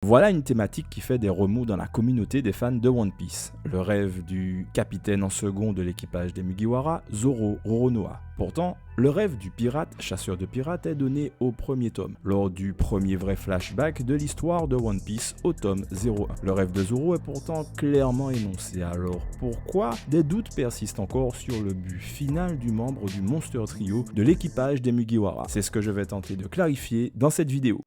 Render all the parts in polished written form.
Voilà une thématique qui fait des remous dans la communauté des fans de One Piece. Le rêve du capitaine en second de l'équipage des Mugiwara, Zoro Roronoa. Pourtant, le rêve du pirate, chasseur de pirates, est donné au premier tome, lors du premier vrai flashback de l'histoire de One Piece au tome 01. Le rêve de Zoro est pourtant clairement énoncé, alors pourquoi des doutes persistent encore sur le but final du membre du Monster Trio de l'équipage des Mugiwara? C'est ce que je vais tenter de clarifier dans cette vidéo.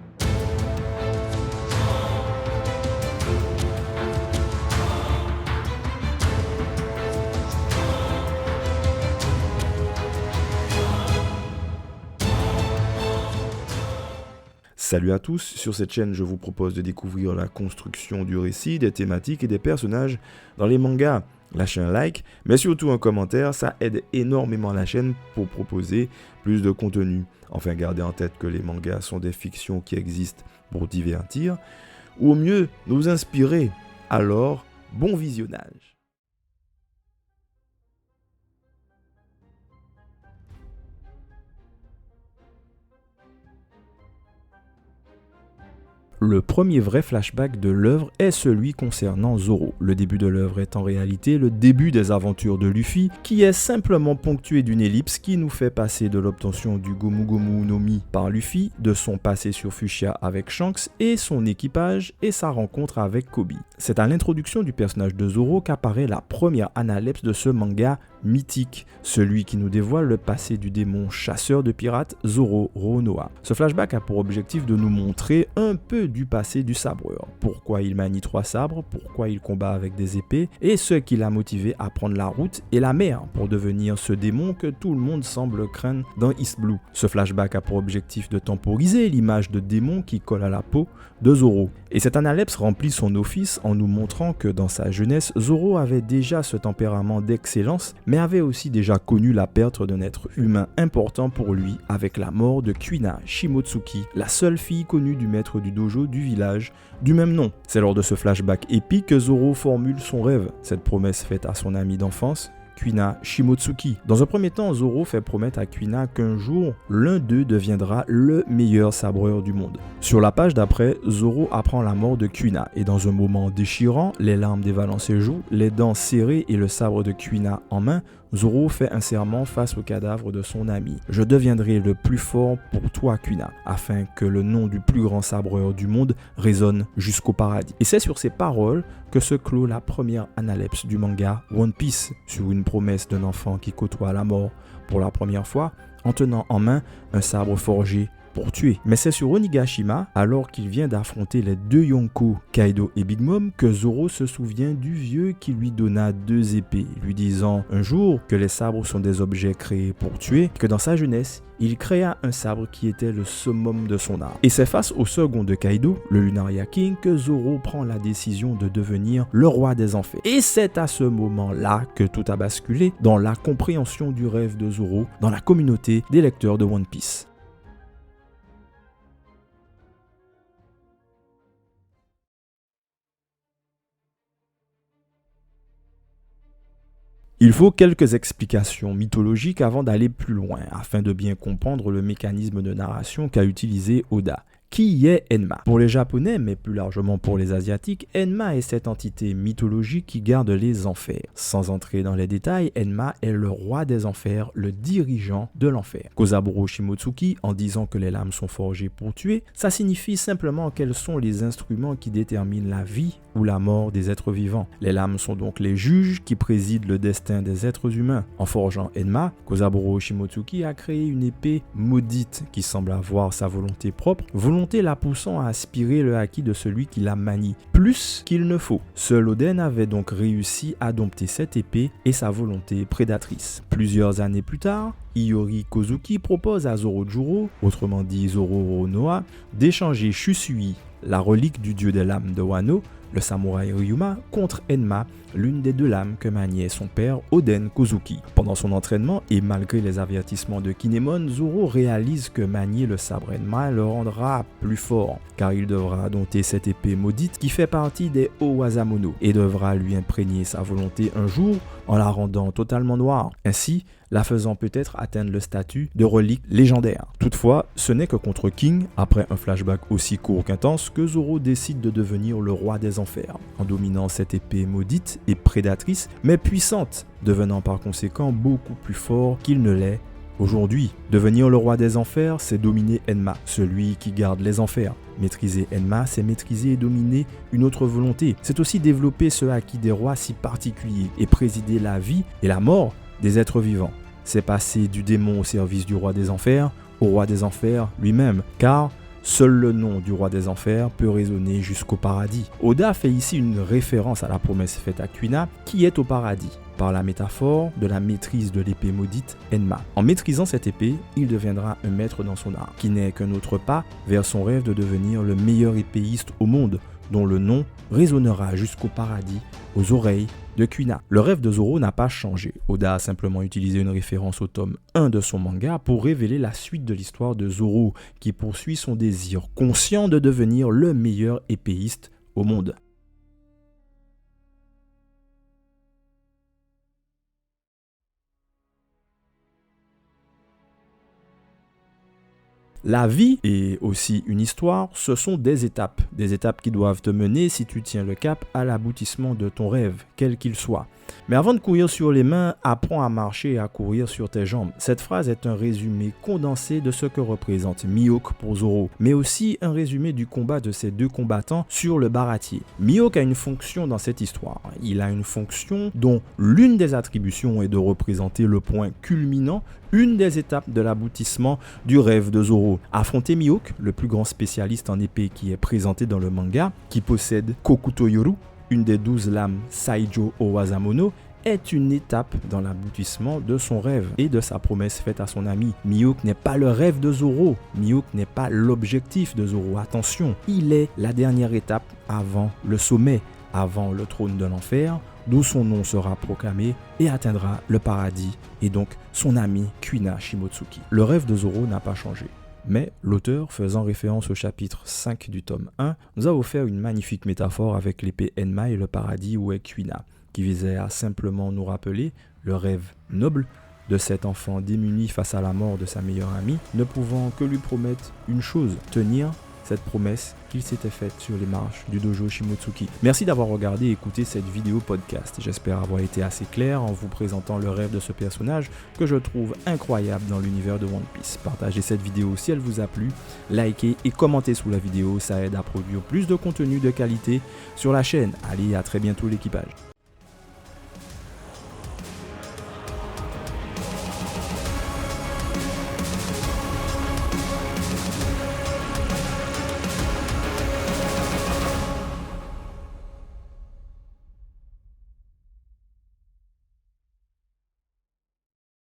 Salut à tous, sur cette chaîne je vous propose de découvrir la construction du récit, des thématiques et des personnages dans les mangas. Lâchez un like, mais surtout un commentaire, ça aide énormément la chaîne pour proposer plus de contenu. Enfin, gardez en tête que les mangas sont des fictions qui existent pour divertir, ou au mieux nous inspirer. Alors, bon visionnage. Le premier vrai flashback de l'œuvre est celui concernant Zoro. Le début de l'œuvre est en réalité le début des aventures de Luffy, qui est simplement ponctué d'une ellipse qui nous fait passer de l'obtention du Gomu Gomu no Mi par Luffy, de son passé sur Fuchsia avec Shanks et son équipage et sa rencontre avec Koby. C'est à l'introduction du personnage de Zoro qu'apparaît la première analepse de ce manga mythique, celui qui nous dévoile le passé du démon chasseur de pirates Zoro Roronoa. Ce flashback a pour objectif de nous montrer un peu du passé du sabreur, pourquoi il manie 3 sabres, pourquoi il combat avec des épées et ce qui l'a motivé à prendre la route et la mer pour devenir ce démon que tout le monde semble craindre dans East Blue. Ce flashback a pour objectif de temporiser l'image de démon qui colle à la peau de Zoro. Et cette analepse remplit son office en nous montrant que dans sa jeunesse, Zoro avait déjà ce tempérament d'excellence, mais avait aussi déjà connu la perte d'un être humain important pour lui avec la mort de Kuina Shimotsuki, la seule fille connue du maître du dojo du village du même nom. C'est lors de ce flashback épique que Zoro formule son rêve, cette promesse faite à son ami d'enfance, Kuina Shimotsuki. Dans un premier temps, Zoro fait promettre à Kuina qu'un jour, l'un d'eux deviendra le meilleur sabreur du monde. Sur la page d'après, Zoro apprend la mort de Kuina et dans un moment déchirant, les larmes dévalant ses joues, les dents serrées et le sabre de Kuina en main, Zoro fait un serment face au cadavre de son ami. « Je deviendrai le plus fort pour toi, Kuina, afin que le nom du plus grand sabreur du monde résonne jusqu'au paradis. » Et c'est sur ces paroles que se clôt la première analepse du manga One Piece, sur une promesse d'un enfant qui côtoie la mort pour la première fois en tenant en main un sabre forgé pour tuer. Mais c'est sur Onigashima, alors qu'il vient d'affronter les deux Yonko, Kaido et Big Mom, que Zoro se souvient du vieux qui lui donna 2 épées, lui disant un jour que les sabres sont des objets créés pour tuer, que dans sa jeunesse, il créa un sabre qui était le summum de son art. Et c'est face au second de Kaido, le Lunaria King, que Zoro prend la décision de devenir le roi des enfers. Et c'est à ce moment-là que tout a basculé dans la compréhension du rêve de Zoro dans la communauté des lecteurs de One Piece. Il faut quelques explications mythologiques avant d'aller plus loin, afin de bien comprendre le mécanisme de narration qu'a utilisé Oda. Qui est Enma? Pour les Japonais, mais plus largement pour les Asiatiques, Enma est cette entité mythologique qui garde les enfers. Sans entrer dans les détails, Enma est le roi des enfers, le dirigeant de l'enfer. Kozaburo Shimotsuki, en disant que les lames sont forgées pour tuer, ça signifie simplement quels sont les instruments qui déterminent la vie ou la mort des êtres vivants. Les lames sont donc les juges qui président le destin des êtres humains. En forgeant Enma, Kozaburo Shimotsuki a créé une épée maudite qui semble avoir sa volonté propre, la poussant à aspirer le haki de celui qui la manie, plus qu'il ne faut. Seul Oden avait donc réussi à dompter cette épée et sa volonté prédatrice. Plusieurs années plus tard, Iori Kozuki propose à Zorojuro, autrement dit Zoro Roronoa, d'échanger Shusui, la relique du dieu des lames de Wano, le samouraï Ryuma, contre Enma, l'une des deux lames que maniait son père Oden Kozuki. Pendant son entraînement et malgré les avertissements de Kinemon, Zoro réalise que manier le sabre Enma le rendra plus fort, car il devra dompter cette épée maudite qui fait partie des Owazamono et devra lui imprégner sa volonté un jour en la rendant totalement noire, ainsi la faisant peut-être atteindre le statut de relique légendaire. Toutefois, ce n'est que contre King, après un flashback aussi court qu'intense, que Zoro décide de devenir le roi des enfers, en dominant cette épée maudite et prédatrice, mais puissante, devenant par conséquent beaucoup plus fort qu'il ne l'est aujourd'hui. Devenir le roi des enfers, c'est dominer Enma, celui qui garde les enfers. Maîtriser Enma, c'est maîtriser et dominer une autre volonté. C'est aussi développer ce acquis des rois si particulier et présider la vie et la mort des êtres vivants. C'est passer du démon au service du roi des enfers, au roi des enfers lui-même, car seul le nom du roi des enfers peut résonner jusqu'au paradis. Oda fait ici une référence à la promesse faite à Kuina, qui est au paradis, par la métaphore de la maîtrise de l'épée maudite Enma. En maîtrisant cette épée, il deviendra un maître dans son art, qui n'est qu'un autre pas vers son rêve de devenir le meilleur épéiste au monde, dont le nom résonnera jusqu'au paradis aux oreilles de Kuina. Le rêve de Zoro n'a pas changé. Oda a simplement utilisé une référence au tome 1 de son manga pour révéler la suite de l'histoire de Zoro, qui poursuit son désir conscient de devenir le meilleur épéiste au monde. La vie et aussi une histoire, ce sont des étapes qui doivent te mener, si tu tiens le cap, à l'aboutissement de ton rêve, quel qu'il soit. Mais avant de courir sur les mains, apprends à marcher et à courir sur tes jambes. Cette phrase est un résumé condensé de ce que représente Mihawk pour Zoro, mais aussi un résumé du combat de ces deux combattants sur le baratier. Mihawk a une fonction dans cette histoire. Il a une fonction dont l'une des attributions est de représenter le point culminant, une des étapes de l'aboutissement du rêve de Zoro. Affronter Mihawk, le plus grand spécialiste en épée qui est présenté dans le manga, qui possède Kokuto Yoru, une des 12 lames Saijo Owazamono, est une étape dans l'aboutissement de son rêve et de sa promesse faite à son ami. Mihawk n'est pas le rêve de Zoro, Mihawk n'est pas l'objectif de Zoro, attention, il est la dernière étape avant le sommet, avant le trône de l'enfer, d'où son nom sera proclamé et atteindra le paradis, et donc son ami Kuina Shimotsuki. Le rêve de Zoro n'a pas changé. Mais l'auteur, faisant référence au chapitre 5 du tome 1, nous a offert une magnifique métaphore avec l'épée Enma et le paradis où est Kuina, qui visait à simplement nous rappeler le rêve noble de cet enfant démuni face à la mort de sa meilleure amie, ne pouvant que lui promettre une chose, tenir cette promesse qu'il s'était faite sur les marches du dojo Shimotsuki. Merci d'avoir regardé et écouté cette vidéo podcast. J'espère avoir été assez clair en vous présentant le rêve de ce personnage que je trouve incroyable dans l'univers de One Piece. Partagez cette vidéo si elle vous a plu, likez et commentez sous la vidéo, ça aide à produire plus de contenu de qualité sur la chaîne. Allez, à très bientôt l'équipage.